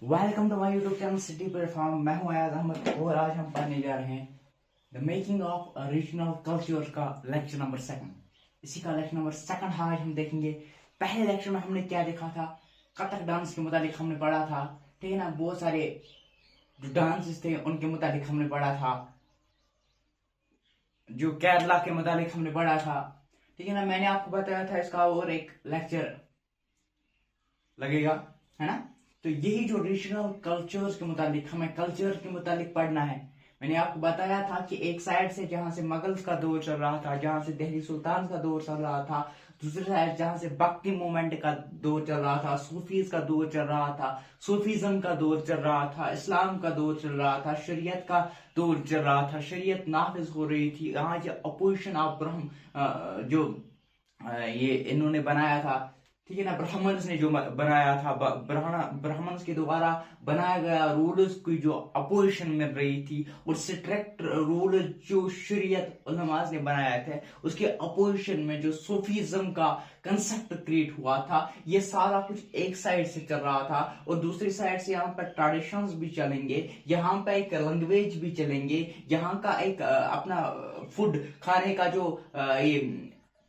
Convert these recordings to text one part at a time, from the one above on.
Welcome to my YouTube channel city platform. मैं हूं अयाज अहमद और आज हम पढ़ने जा रहे हैं the making of regional culture का लेक्चर नंबर 2। इसी का लेक्चर नंबर 2 आज हम देखेंगे। पहले लेक्चर में हमने क्या देखा था, कथक डांस के मुताबिक हमने पढ़ा था, ठीक है ना। बहुत सारे जो डांसेस थे उनके मुताबिक हमने पढ़ा था, जो केरला के मुताबिक हमने पढ़ा था, ठीक है ना। मैंने आपको बताया था इसका और एक लेक्चर लगेगा, है ना। तो यही जो रीजनल कल्चर्स के मुताबिक हमें कल्चर के मुताबिक पढ़ना है। मैंने आपको बताया था कि एक साइड से जहां से मुगल्स का दौर चल रहा था, जहां से दिल्ली सुल्तान का दौर चल रहा था, दूसरी साइड जहां से बक्की मूवमेंट का दौर चल रहा था, सूफीज का दौर चल रहा था, सूफीज्म का दौर चल रहा था, इस्लाम का दौर चल रहा था, शरीयत का दौर चल रहा था, शरीयत नाफिज हो रही थी। यहाँ जो अपोजिशन ऑफ ब्रह्म जो ये इन्होंने बनाया था, ठीक है ना, ब्राह्मण्स ने जो बनाया था, ब्राह्मण्स के द्वारा बनाया गया रूल्स की जो अपोजिशन मिल रही थी और स्ट्रिक्ट रूल जो शरीयत उलमास ने बनाए थे उसके अपोजिशन में जो सूफीज्म का कंसेप्ट क्रिएट हुआ था, ये सारा कुछ एक साइड से चल रहा था। और दूसरी साइड से यहाँ पर ट्रेडिशंस भी चलेंगे, यहाँ पर एक लैंग्वेज भी चलेंगे, यहाँ का एक अपना फूड खाने का जो ये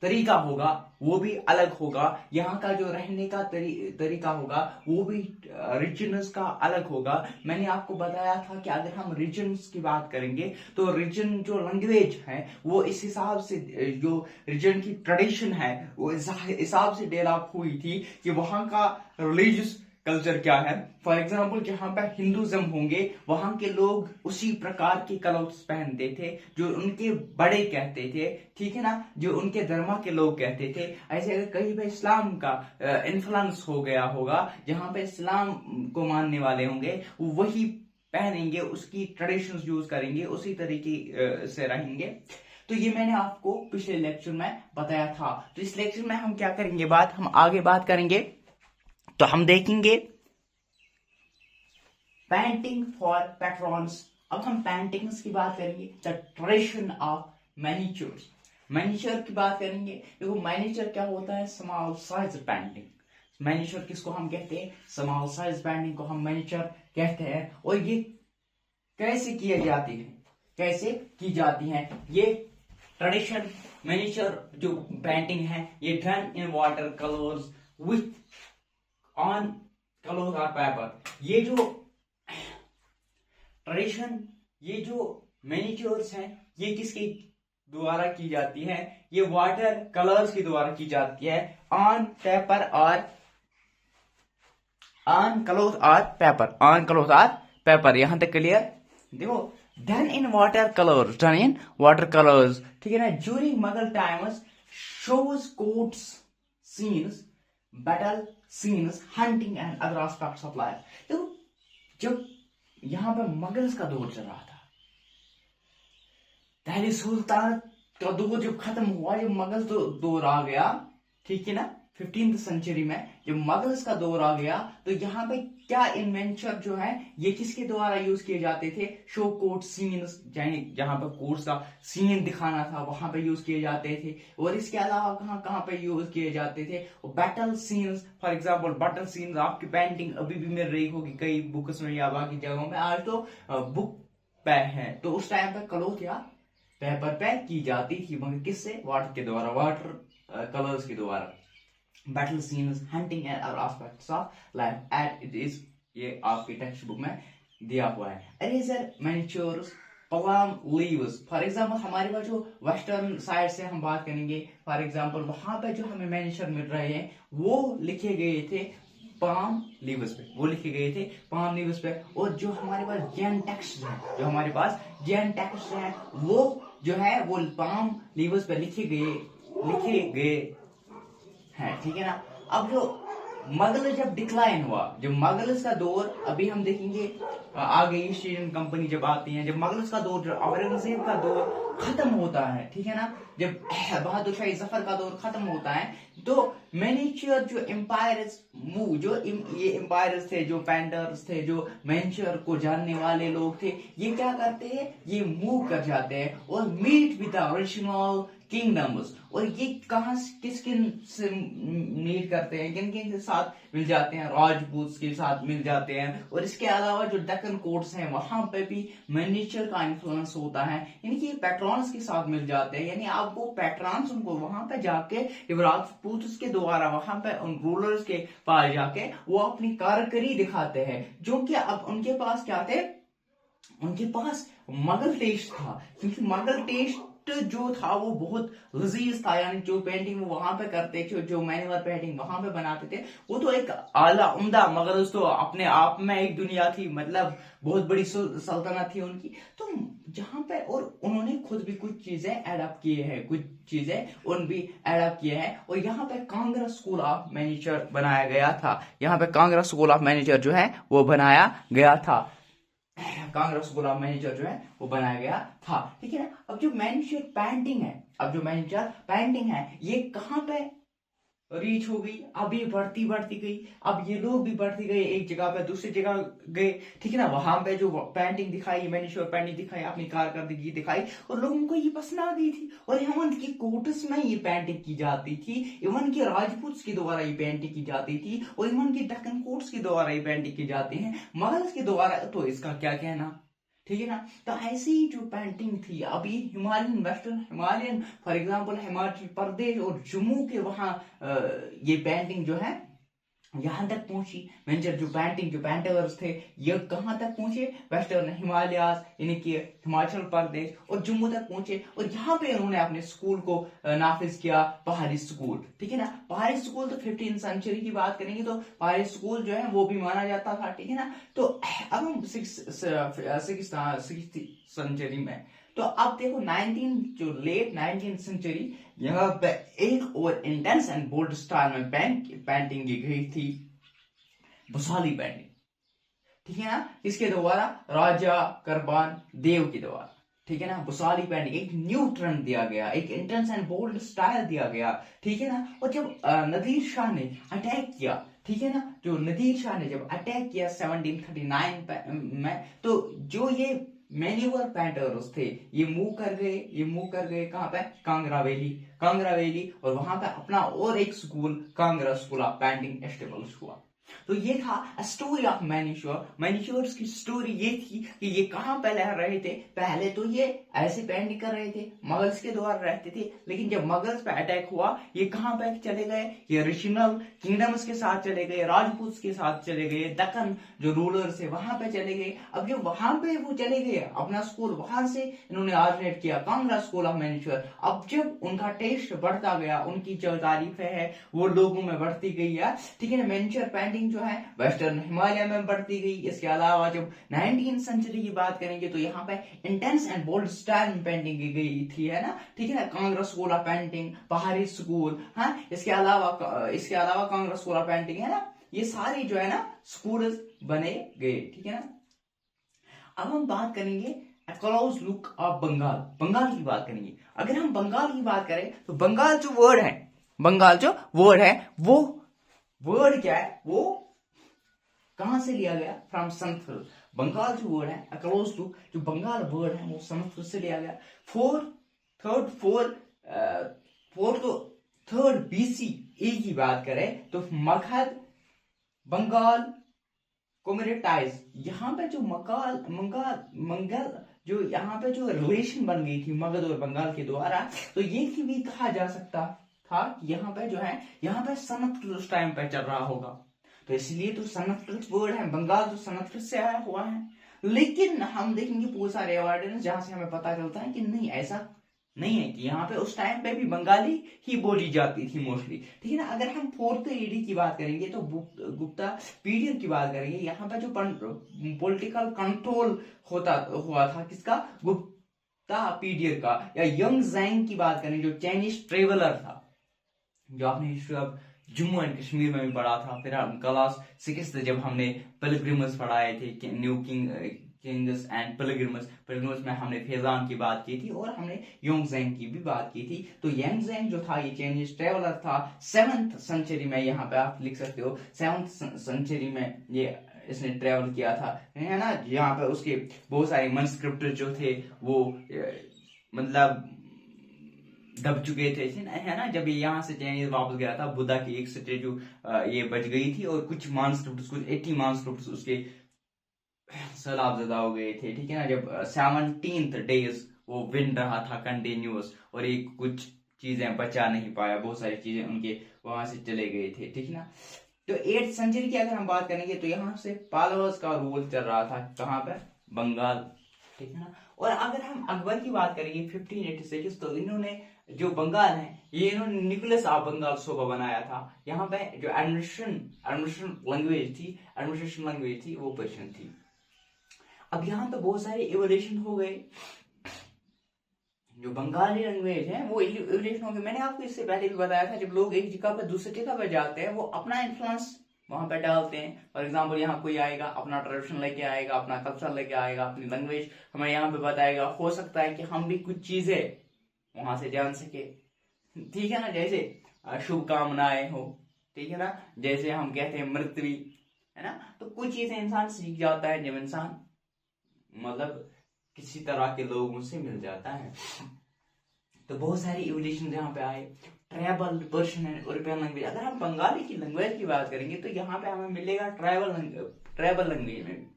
तरीका होगा वो भी अलग होगा, यहाँ का जो रहने का तरीका होगा वो भी रीजन्स का अलग होगा। मैंने आपको बताया था कि अगर हम रीजन्स की बात करेंगे तो रीजन जो लैंग्वेज है वो इस हिसाब से, जो रीजन की ट्रेडिशन है वो इस हिसाब से डेवलप हुई थी कि वहां का रिलीजियस कल्चर क्या है। फॉर एग्जाम्पल जहां पर हिंदुज्म होंगे वहां के लोग उसी प्रकार के क्लोथ्स पहनते थे जो उनके बड़े कहते थे, ठीक है ना, जो उनके धर्म के लोग कहते थे। ऐसे अगर कहीं पे इस्लाम का इन्फ्लुएंस हो गया होगा, जहां पे इस्लाम को मानने वाले होंगे वही पहनेंगे, उसकी ट्रेडिशंस यूज करेंगे, उसी तरीके से रहेंगे। तो ये मैंने आपको पिछले लेक्चर में बताया था। तो इस लेक्चर में हम क्या करेंगे, हम आगे बात करेंगे। तो हम देखेंगे पेंटिंग फॉर पैट्रॉन्स। अब हम पेंटिंग्स की बात करेंगे, द ट्रेडिशन ऑफ मैनिक्योर्स। मैनिक्योर की बात करेंगे। देखो मैनिक्योर क्या होता है, स्मॉल साइज पेंटिंग। मैनिक्योर किसको हम कहते हैं, स्मॉल साइज पेंटिंग को हम मैनिक्योर कहते हैं। और ये कैसे की जाती है, कैसे की जाती है ये ट्रेडिशन मैनिक्योर जो पेंटिंग है, ये done in water colours with on colour और पेपर। ये जो ट्रेडिशन, ये जो मैनिक्योर्स हैं, ये किसके द्वारा की जाती है, ये वाटर कलर्स के द्वारा की जाती है, ऑन पेपर और ऑन क्लोथ और पेपर, ऑन क्लोथ और पेपर। यहां तक क्लियर। देखो done in water colours, done in water colours, ठीक है ना। During Mughal times shows courts scenes, battle scenes, hunting and other aspects of life. तो जब यहां पर मुगल्स का दौर चल रहा था, दिल्ली सुल्तान का दौर जब खत्म हुआ, जब मुगल दौर आ गया, ठीक है ना, 15th सेंचुरी में जब मुगल्स का दौर आ गया, तो यहाँ पे क्या इन्वेंशन जो है ये किसके द्वारा यूज किए जाते थे, शो कोर्ट सीन्स, जहां पे कोर्ट्स का सीन दिखाना था वहां पे यूज किए जाते थे। और इसके अलावा कहाँ कहाँ पे यूज किए जाते थे, battle scenes. For example battle scenes आपकी पेंटिंग अभी भी मिल रही होगी कई बुक्स में या बाकी जगहों में, आज तो बुक पे है। तो उस टाइम पे क्लोथ या पेपर पे की जाती थी, मगर किससे, वाटर के द्वारा, वाटर कलर्स के द्वारा। Battle scenes, hunting and other aspects of life at it is, ये आपकी टेक्स्ट बुक में दिया हुआ है। Eraser, manicures, palm leaves. For example हमारे पास जो वेस्टर्न साइड से हम बात करेंगे, फॉर एग्जांपल वहां पे जो हमें मैनिक्योर मिल रहे हैं वो लिखे गए थे पाम लीव्स पे, वो लिखे गए थे पाम लीव्स पे। और जो हमारे पास जैन टेक्स्ट है, जो हमारे पास जैन टेक्स्ट है वो जो है वो पाम लीव्स पे लिखे गए है, ठीक है ना। अब जो मुगल जब डिक्लाइन हुआ, जब मुगल्स का दौर, अभी हम देखेंगे आगे ईस्ट इंडियन कंपनी जब आती है, जब मुगल्स का दौर, औरंगजेब का दौर खत्म होता है, ठीक है ना, जब बहादुर शाही जफर का दौर खत्म होता है, तो मैनिक्योर जो एम्पायर्स मूव, जो ये एम्पायर्स थे, जो पेंटर्स थे, जो मैनिक्योर को जानने वाले लोग थे, ये क्या करते हैं, ये मूव कर जाते हैं और meet with the original kingdoms. और ये कहां किस किन से मीट करते हैं, किन किन के साथ मिल जाते हैं, राजपूत के साथ मिल जाते हैं, और इसके अलावा जो डेक्कन कोट्स हैं वहां पे भी मिनिएचर का इन्फ्लुएंस होता है, यानी कि पैट्रॉन्स के साथ मिल जाते हैं। यानी आपको पैट्रॉन्स उनको वहां पे जाके राजपूत के द्वारा वहां पे उन रूलर्स के पास जाके वो अपनी कारीगरी दिखाते हैं, जो कि अब उनके पास क्या थे, उनके पास मगल टेस्ट था, क्योंकि मगल टेस्ट जो था वो बहुत लजीज था। यानी जो पेंटिंग वो वहां पे करते थे, जो मैनुअल पेंटिंग वहां पे बनाते थे, वो तो एक आला उम्दा, मगर उस तो अपने आप में एक दुनिया थी, मतलब बहुत बड़ी सल्तनत थी उनकी। तो जहां पे, और उन्होंने खुद भी कुछ चीजें एडप्ट किए हैं, कुछ चीजें उन भी एडप्ट किए हैं, और यहाँ पे कांगड़ा स्कूल ऑफ मैनेजर बनाया गया था। यहाँ पे कांगड़ा स्कूल ऑफ मैनेजर जो है वो बनाया गया था, कांग्रेस स्कूल ऑफ मैनेजर जो है वो बनाया गया था, ठीक है ना। अब जो मैनेजर पेंटिंग है, अब जो मैनेजर पेंटिंग है ये कहां पे रीच हो गई, अब ये बढ़ती बढ़ती गई, अब ये लोग भी बढ़ती गए, एक जगह पे दूसरी जगह गए, ठीक है ना। वहां पे जो पेंटिंग दिखाई, मैनेजर पेंटिंग दिखाई, अपनी कारकर्दगी दिखाई, और लोगों को ये पसंद आ गई थी, और इवन की कोर्ट्स में ये पेंटिंग की जाती थी, इवन की राजपूत के द्वारा ये पेंटिंग की जाती थी, और इवन की डेक्कन कोर्ट्स के द्वारा ये पेंटिंग की जाती है, मुगल्स के द्वारा तो इसका क्या कहना, ठीक है ना। तो ऐसी जो पेंटिंग थी, अभी Himalayan, western Himalayan, for example Himachal Pradesh और जम्मू के वहां ये पेंटिंग जो है यहां तक पहुंची। मैंने जो पेंटिंग, जो पेंटर्स थे, ये कहां तक पहुंचे, वेस्टर्न हिमालयाज यानी कि हिमाचल प्रदेश और जम्मू तक पहुंचे, और यहाँ पे उन्होंने अपने स्कूल को नाफिज किया, पहाड़ी स्कूल, ठीक है ना। पहाड़ी स्कूल तो 15वीं सेंचुरी की बात करेंगे तो पहाड़ी स्कूल जो है वो भी माना जाता था, ठीक है ना। तो अब हम 6th सेंचुरी में, तो अब देखो 19 जो लेट 19th सेंचुरी, यहाँ पे एक और इंटेंस एंड बोल्ड स्टाइल में पेंटिंग की गई थी, बुसाली पेंटिंग, ठीक है ना। इसके द्वारा राजा करबान देव के द्वारा, ठीक है ना, बुसाली पेंटिंग एक न्यू ट्रेंड दिया गया, एक इंटेंस एंड बोल्ड स्टाइल दिया गया, ठीक है ना। और जब नदीर शाह ने अटैक किया, ठीक है ना, जो नदीर शाह ने जब अटैक किया 1739 में, तो जो ये मैन्यूअर पेंटर्स थे ये मूव कर गए कहां पे, कांगड़ा वैली, और वहां पे अपना और एक school, Kangra school of painting establish हुआ। तो ये था स्टोरी ऑफ मैनिश्योर्स की स्टोरी ये थी कि ये कहां पे रह रहे थे। पहले तो ये ऐसे पेंटिंग कर रहे थे, मगल्स के द्वारा रहते थे, लेकिन जब मगल्स पे अटैक हुआ ये कहां पे चले गए, ये रीजनल किंगडम्स के साथ चले गए, राजपूत के साथ चले गए, दक्कन जो रूलर्स है वहां पे चले गए। अब जब वहां पे वो चले गए, अपना स्कूल वहां से इन्होंने ऑरिजिनेट किया, कांगड़ा स्कूल ऑफ मैनिश्योर। अब जब उनका टेस्ट बढ़ता गया, उनकी जो तारीफें है वो लोगों में बढ़ती गई है, ठीक है ना। मैनिश्योर पेंटिंग जो है वेस्टर्न हिमालय में बढ़ती गई। इसके अलावा जब 19th सेंचुरी की बात करेंगे तो यहाँ पे इंटेंस एंड बोल्ड स्टाइल में पेंटिंग की गई थी, है ना, ठीक है ना। कांगड़ा स्कूल ऑफ पेंटिंग, पहाड़ी स्कूल, हाँ, इसके अलावा कांगड़ा स्कूल ऑफ पेंटिंग, है ना, ये सारे जो है ना स्कूल बने गए, ठीक है ना। अब हम बात करेंगे क्लोज लुक ऑफ बंगाल की बात करेंगे। अगर हम बंगाल की बात करें तो बंगाल जो वर्ड है वो वर्ड क्या है, वो कहां से लिया गया, फ्रॉम संस्कृत। बंगाल जो वर्ड है क्लोज टू, जो बंगाल वर्ड है वो संस्कृत से लिया गया। थर्ड BCE की बात करें तो मगध बंगाल कोमरेटाइज, यहाँ पे जो मंगल जो यहाँ पे जो रिलेशन बन गई थी मगध और बंगाल के द्वारा, तो ये भी कहा जा सकता था कि यहाँ पे जो है, यहाँ पे संस्कृत उस टाइम पे चल रहा होगा, तो इसलिए तो संस्कृत वर्ड है, बंगाल तो संस्कृत से आया हुआ है। लेकिन हम देखेंगे बहुत सारे एविडेंस जहां से हमें पता चलता है कि नहीं, ऐसा नहीं है, कि यहाँ पे उस टाइम पे भी बंगाली ही बोली जाती थी मोस्टली, ठीक है ना। अगर हम 4th AD की बात करेंगे तो गुप्ता पीरियड की बात करेंगे, यहाँ पे जो पॉलिटिकल कंट्रोल हुआ था किसका, गुप्ता पीरियड का। या यंग ज़ैंग की बात करें जो चाइनीज ट्रेवलर था, जो आपने history of Jammu and Kashmir में भी पढ़ा था, फिर हम क्लास 6th जब हमने पिलग्रिम्स पढ़ाए थे, न्यू किंग्स एंड पिलग्रिम्स में हमने फैजान की बात की थी, और हमने योंग ज़ैंग की भी बात की थी। तो यंग ज़ैंग जो था ये चाइनीज ट्रेवलर था, 7th सेंचुरी में, यहाँ पे आप लिख सकते हो 7th सेंचुरी में ये इसने ट्रेवल किया था, है ना। यहाँ पे उसके बहुत सारे मनस्क्रिप्ट जो थे वो मतलब दब चुके थे, है ना। जब ये यहाँ से चाइनीज वापस गया था, बुद्धा की एक स्टेचू ये बच गई थी, और कुछ मानस्क्रिप्ट, कुछ 80 मानस्क्रिप्ट उसके सैलाबजदा हो गए थे, ठीक है ना। जब 17 डेज वो विन रहा था कंटिन्यूअस, और एक कुछ चीजें बचा नहीं पाया, बहुत सारी चीजें उनके वहां से चले गए थे, ठीक है ना। तो 8th सेंचुरी की अगर हम बात करेंगे तो यहाँ से पालवर्स का रूल चल रहा था, कहाँ पे, बंगाल, ठीक है ना। और अगर हम अकबर की बात करेंगे 1586, तो इन्होंने जो बंगाल है, ये इन्होंने निकोलस ऑफ बंगाल सूबा बनाया था। यहाँ पे जो एडमिनिस्ट्रेशन लैंग्वेज थी वो पर्शियन थी। अब यहाँ पे बहुत सारे इवोल्यूशन हो गए, जो बंगाली लैंग्वेज है वो इवोल्यूशन हो गए। मैंने आपको इससे पहले भी बताया था, जब लोग एक जगह पर दूसरी जगह पर जाते हैं, वो अपना इन्फ्लुएंस वहां पे डालते हैं। फॉर एग्जाम्पल, यहाँ कोई आएगा, अपना ट्रेडिशन लेके आएगा, अपना कल्चर लेके आएगा, अपनी लैंग्वेज हमें यहाँ पे बताएगा। हो सकता है कि हम भी कुछ चीजें वहां से जान सके, ठीक है ना। जैसे शुभकामनाएं हो, ठीक है ना, जैसे हम कहते हैं मृत्यु, है ना। तो कुछ चीजें इंसान सीख जाता है जब इंसान मतलब किसी तरह के लोगों से मिल जाता है। तो बहुत सारी इवोल्यूशन यहाँ पे आए, tribal, Persian and European language. अगर हम बंगाली की लैंग्वेज की बात करेंगे तो यहाँ पे हमें मिलेगा ट्राइबल लैंग्वेज में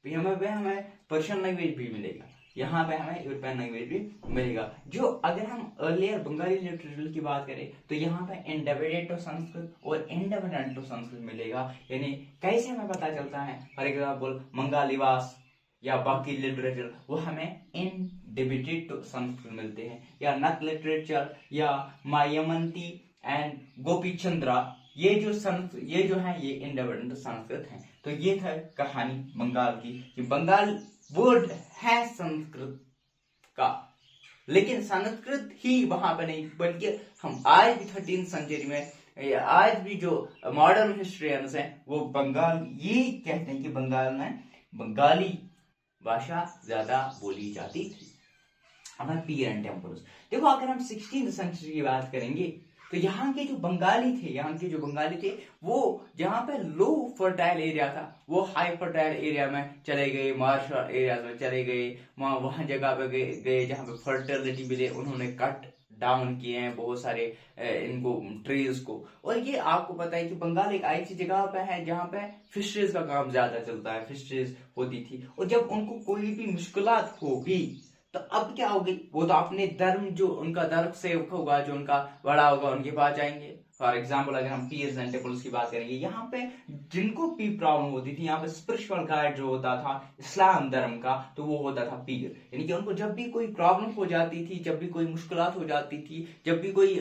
भी, हमें पर्शियन लैंग्वेज भी मिलेगा, यहाँ पे हमें यूरोपियन लैंग्वेज भी मिलेगा। जो अगर हम अर्लियर बंगाली लिटरेचर की बात करें तो यहाँ पे इंडिपेंडेंट टू संस्कृत और इंडिपेंडेंट टू संस्कृत मिलेगा। यानी कैसे हमें पता चलता है, फॉर एग्जाम्पल मंगालीवास या बाकी लिटरेचर वो हमें इंडिपेंडेंट टू संस्कृत मिलते हैं, या नक लिटरेचर या मायामंती एंड गोपी चंद्रा, ये जो है ये इंडिपेंडेंट संस्कृत है। तो ये था कहानी बंगाल की, कि बंगाल वर्ड है संस्कृत का, लेकिन संस्कृत ही वहां पर नहीं, बल्कि हम आज भी 13th सेंचुरी में, आज भी जो मॉडर्न हिस्ट्रियंस हैं वो बंगाल ये कहते हैं कि बंगाल में बंगाली भाषा ज्यादा बोली जाती थी। हमारे पीर एंड टेम्पल्स देखो, अगर हम 16th सेंचुरी की बात करेंगे तो यहाँ के जो बंगाली थे वो जहाँ पे लो फर्टाइल एरिया था वो हाई फर्टाइल एरिया में चले गए, मार्शल एरिया में चले गए, वहां जगह पे गए जहाँ पे फर्टिलिटी मिले, उन्होंने कट डाउन किए हैं बहुत सारे इनको ट्रीज को। और ये आपको पता है कि बंगाल एक ऐसी जगह पे है जहाँ पे फिशरीज का काम ज्यादा चलता है, फिशरीज होती थी। और जब उनको कोई भी मुश्किलात होगी तो अब क्या होगी, वो तो अपने धर्म, जो उनका धर्म सेवक होगा, जो उनका बड़ा होगा, उनके पास जाएंगे। फॉर एग्जाम्पल, अगर हम पीयर्स एंड टेम्पल्स की बात करेंगे, यहाँ पे जिनको भी प्रॉब्लम होती थी, यहाँ पे स्पिरिचुअल गाइड जो होता था इस्लाम धर्म का, तो वो होता था पीर। यानी कि उनको जब भी कोई प्रॉब्लम हो जाती थी, जब भी कोई मुश्किलात हो जाती थी, जब भी कोई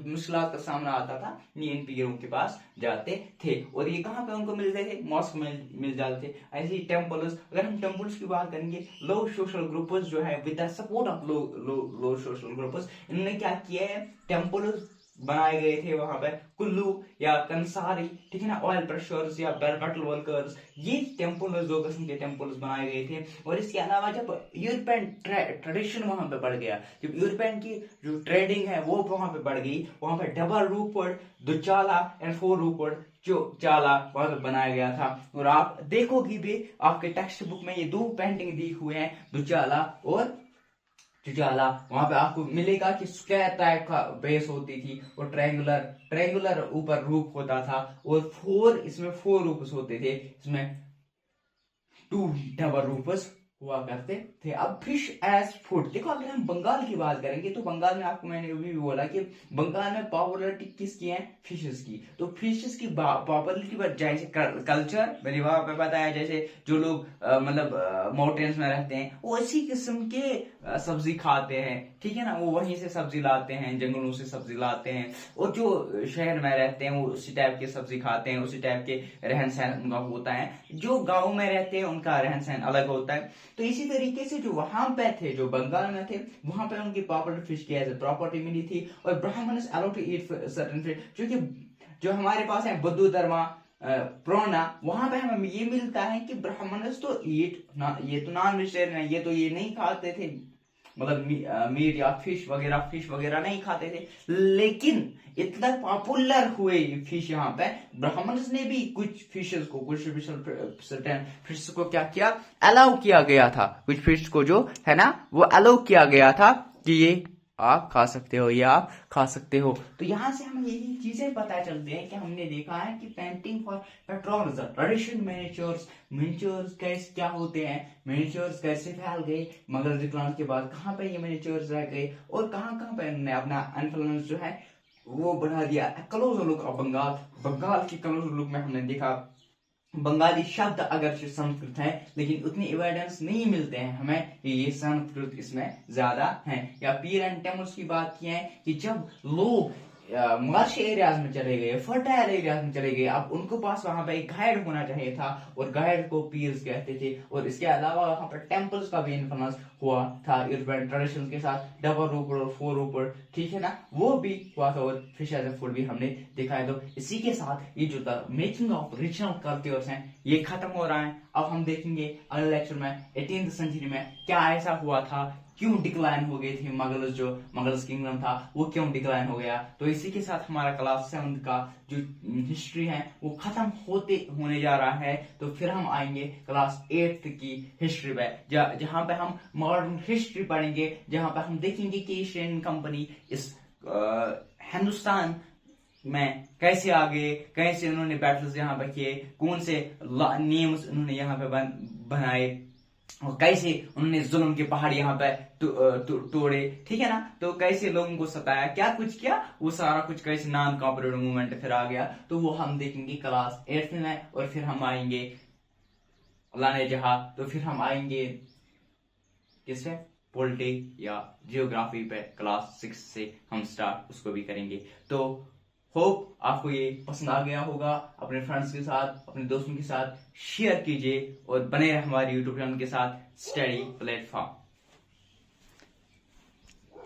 मुश्किलात का सामना आता था, इन पीरों के पास जाते थे। और ये कहाँ पे उनको मिलते थे, मॉस्क में मिल जाते थे। ऐसे ही टेम्पल्स, अगर हम टेम्पल्स की बात करेंगे, लो सोशल ग्रुप्स जो है with the support of low social groups, इन्होंने क्या किया है, टेम्पल्स बनाए गए थे वहां पे, कुल्लू या कंसारी, ठीक है ना, ऑयल प्रेशर्स या मेटल वर्कर्स, ये टेम्पल्स, 2 किस्म के टेम्पल्स बनाए गए थे। और इसके अलावा जब यूरोपियन ट्रेडिशन वहां पे बढ़ गया, जब यूरोपियन की जो ट्रेडिंग है वो वहां पे बढ़ गई, वहां पे डबल रूपवर्ड, दुचाला एंड 4 रूपवर्ड जो चाला वहां पे बनाया गया था। और आप देखोगे भी आपके टेक्स्ट बुक में ये 2 पेंटिंग दी हुए हैं, दुचाला और चुचाला। वहां पे आपको मिलेगा कि स्क्वायर टाइप का बेस होती थी और ट्रायंगुलर ऊपर रूप होता था, और इसमें 4 रूप्स होते थे, इसमें 2 डबल रूप्स हुआ करते थे। अब फिश एज फूड देखो, अगर हम बंगाल की बात करेंगे तो बंगाल में आपको मैंने भी बोला कि बंगाल में पॉपुलरिटी किसकी है, फिशेस की। तो फिशेस की पॉपुलरिटी पर जैसे कल्चर मैंने वहां पे बताया, जैसे जो लोग मतलब माउंटेन्स में रहते हैं वो इसी किस्म के सब्जी खाते हैं, ठीक है ना, वो वहीं से सब्जी लाते हैं, जंगलों से सब्जी लाते हैं। और जो शहर में रहते हैं वो उसी टाइप की सब्जी खाते हैं, उसी टाइप के रहन सहन उनका होता है। जो गाँव में रहते हैं उनका रहन सहन अलग होता है। तो इसी तरीके से जो वहां पे थे, जो बंगाल में थे, वहां पे उनकी पॉपुलर फिश की एज ए प्रॉपर्टी मिली थी। और Brahmins allowed to eat certain fish, क्योंकि जो हमारे पास है बुद्ध धर्म प्रोना, वहां पे हमें ये मिलता है कि ब्राह्मण्स तो ये तो नॉन वेजिटेरियन है, ये तो ये नहीं खाते थे, मतलब मीट या फिश वगैरह नहीं खाते थे। लेकिन इतना पॉपुलर हुए फिश यहाँ पे, ब्राह्मण्स ने भी कुछ फिशेस को, कुछ सर्टेन फिश को क्या किया, अलाउ किया गया था। कुछ फिश को जो है ना वो अलाउ किया गया था कि ये आप खा सकते हो या आप खा सकते हो। तो यहाँ से हमें यही चीजें पता चलती हैं कि हमने देखा है कि पेंटिंग फॉर पेट्रोलिज्म ट्रेडिशनल मिनिएचर्स, मिनिएचर्स कैसे क्या होते हैं, मिनिएचर्स कैसे फैल गए मुगल डिक्लाइन के बाद, कहाँ पे ये मिनिएचर्स रह गए और कहाँ कहाँ पे उन्होंने अपना इन्फ्लुएंस जो है वो बढ़ा दिया। Close look of Bengal, Bengal की क्लोज लुक में हमने देखा बंगाली शब्द अगर संस्कृत है लेकिन उतनी एविडेंस नहीं मिलते हैं हमें कि ये संस्कृत इसमें ज्यादा है। या पीर एंड टेम्पल्स की बात की है कि जब लोग मार्श एरियाज में चले गए, फर्टाइल एरियाज में चले गए, अब उनको पास वहां पे एक गाइड होना चाहिए था और गाइड को पीर्स कहते थे। और इसके अलावा वहां पर टेम्पल्स का भी इन्फ्लुएंस हुआ था यूरोपियन ट्रेडिशन के साथ, डबल रूपर और फोर रूपर, ठीक है ना, वो भी हुआ था। और फिश एज ए फूड भी हमने देखा है। तो इसी के साथ ये जो था मेकिंग ऑफ रीजनल कल्चर्स हैं ये खत्म हो रहा है। अब हम देखेंगे अगले लेक्चर में 18th सेंचुरी में क्या ऐसा हुआ था, क्यों डिक्लाइन हो गए थे मुगल्स, जो मुगल्स किंगडम था वो क्यों डिक्लाइन हो गया। तो इसी के साथ हमारा क्लास 7 का जो हिस्ट्री है वो खत्म होने जा रहा है। तो फिर हम आएंगे क्लास 8 की हिस्ट्री पे, जहां पे हम मॉडर्न हिस्ट्री पढ़ेंगे, जहां पे हम देखेंगे कि ईस्ट इंडियन कंपनी इस हिंदुस्तान में कैसे आ गए, कैसे उन्होंने बैटल्स यहाँ पे किए, कौन से नियम्स उन्होंने यहाँ पे बनाए और कैसे उन्होंने जुल्म के पहाड़ यहाँ पे तोड़े, ठीक है ना। तो कैसे लोगों को सताया, क्या कुछ किया, वो सारा कुछ कैसे नॉन कॉपरेटिव मूवमेंट फिर आ गया। तो वो हम देखेंगे क्लास 8 में। और फिर हम आएंगे लाने जहां, तो फिर हम आएंगे किस पे, पॉलिटी या जियोग्राफी पे क्लास 6 से हम स्टार्ट उसको भी करेंगे। तो होप आपको ये पसंद आ गया होगा। अपने फ्रेंड्स के साथ, अपने दोस्तों के साथ शेयर कीजिए और बने रहे हमारे यूट्यूब चैनल के साथ, स्टडी प्लेटफॉर्म।